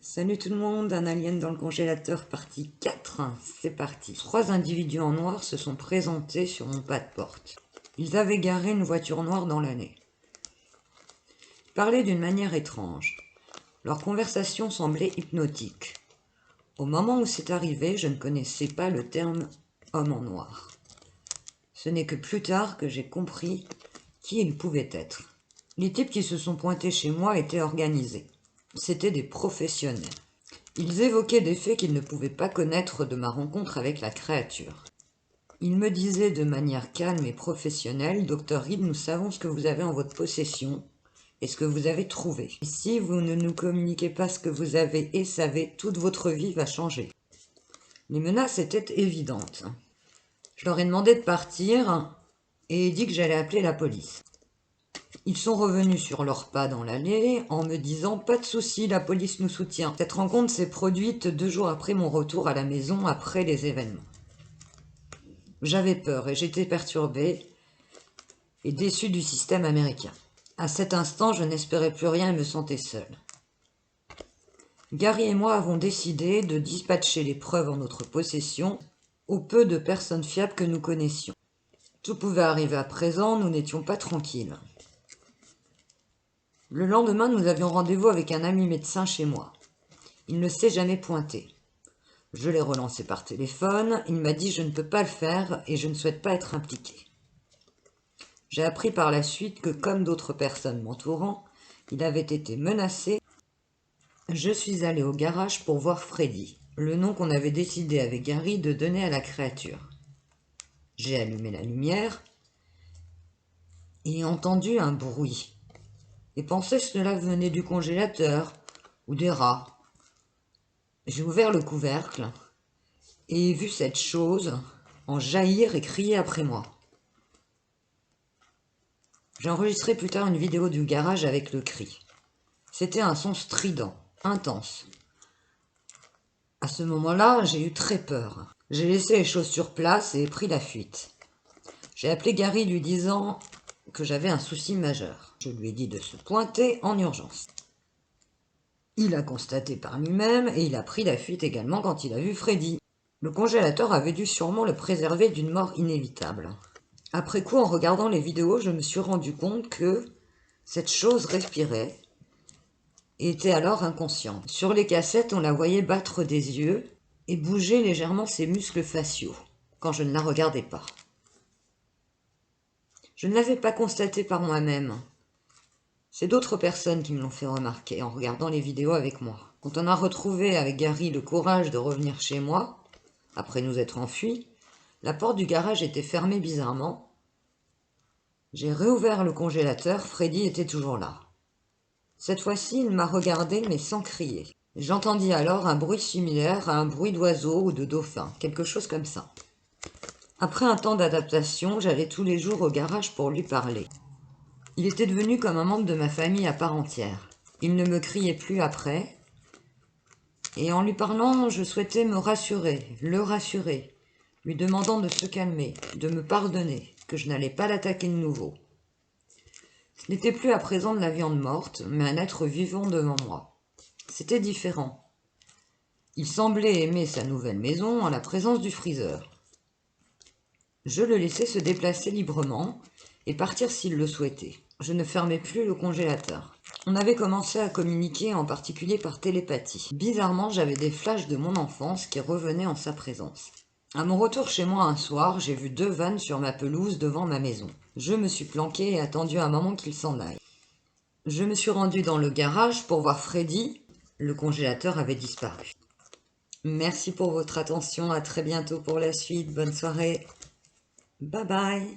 Salut tout le monde, un alien dans le congélateur partie 4, c'est parti. 3 individus en noir se sont présentés sur mon pas de porte. Ils avaient garé une voiture noire dans l'allée. Ils parlaient d'une manière étrange. Leur conversation semblait hypnotique. Au moment où c'est arrivé, je ne connaissais pas le terme « homme en noir ». Ce n'est que plus tard que j'ai compris qui ils pouvaient être. Les types qui se sont pointés chez moi étaient organisés. C'étaient des professionnels. Ils évoquaient des faits qu'ils ne pouvaient pas connaître de ma rencontre avec la créature. Ils me disaient de manière calme et professionnelle « Dr Reed, nous savons ce que vous avez en votre possession et ce que vous avez trouvé. Et si vous ne nous communiquez pas ce que vous avez et savez, toute votre vie va changer. » Les menaces étaient évidentes. Je leur ai demandé de partir et ai dit que j'allais appeler la police. Ils sont revenus sur leurs pas dans l'allée en me disant « Pas de souci, la police nous soutient ». Cette rencontre s'est produite 2 jours après mon retour à la maison après les événements. J'avais peur et j'étais perturbée et déçue du système américain. À cet instant, je n'espérais plus rien et me sentais seule. Gary et moi avons décidé de dispatcher les preuves en notre possession au peu de personnes fiables que nous connaissions. Tout pouvait arriver à présent, nous n'étions pas tranquilles. Le lendemain, nous avions rendez-vous avec un ami médecin chez moi. Il ne s'est jamais pointé. Je l'ai relancé par téléphone, il m'a dit « Je ne peux pas le faire et je ne souhaite pas être impliqué ». J'ai appris par la suite que, comme d'autres personnes m'entourant, il avait été menacé. Je suis allée au garage pour voir Freddy, le nom qu'on avait décidé avec Gary de donner à la créature. J'ai allumé la lumière et entendu un bruit. Et pensais que cela venait du congélateur ou des rats. J'ai ouvert le couvercle et ai vu cette chose en jaillir et crier après moi. J'ai enregistré plus tard une vidéo du garage avec le cri. C'était un son strident, intense. À ce moment-là, j'ai eu très peur. J'ai laissé les choses sur place et ai pris la fuite. J'ai appelé Gary lui disant que j'avais un souci majeur. Je lui ai dit de se pointer en urgence. Il a constaté par lui-même et il a pris la fuite également quand il a vu Freddy. Le congélateur avait dû sûrement le préserver d'une mort inévitable. Après coup, en regardant les vidéos, je me suis rendu compte que cette chose respirait et était alors inconsciente. Sur les cassettes, on la voyait battre des yeux et bouger légèrement ses muscles faciaux quand je ne la regardais pas. Je ne l'avais pas constaté par moi-même. C'est d'autres personnes qui me l'ont fait remarquer en regardant les vidéos avec moi. Quand on a retrouvé avec Gary le courage de revenir chez moi, après nous être enfuis, la porte du garage était fermée bizarrement. J'ai réouvert le congélateur, Freddy était toujours là. Cette fois-ci, il m'a regardé mais sans crier. J'entendis alors un bruit similaire à un bruit d'oiseau ou de dauphin, quelque chose comme ça. Après un temps d'adaptation, j'allais tous les jours au garage pour lui parler. Il était devenu comme un membre de ma famille à part entière. Il ne me criait plus après. Et en lui parlant, je souhaitais me rassurer, le rassurer, lui demandant de se calmer, de me pardonner, que je n'allais pas l'attaquer de nouveau. Ce n'était plus à présent de la viande morte, mais un être vivant devant moi. C'était différent. Il semblait aimer sa nouvelle maison en la présence du freezer. Je le laissais se déplacer librement et partir s'il le souhaitait. Je ne fermais plus le congélateur. On avait commencé à communiquer en particulier par télépathie. Bizarrement, j'avais des flashs de mon enfance qui revenaient en sa présence. À mon retour chez moi un soir, j'ai vu 2 vannes sur ma pelouse devant ma maison. Je me suis planqué et attendu un moment qu'ils s'en aillent. Je me suis rendu dans le garage pour voir Freddy. Le congélateur avait disparu. Merci pour votre attention, à très bientôt pour la suite. Bonne soirée. Bye bye.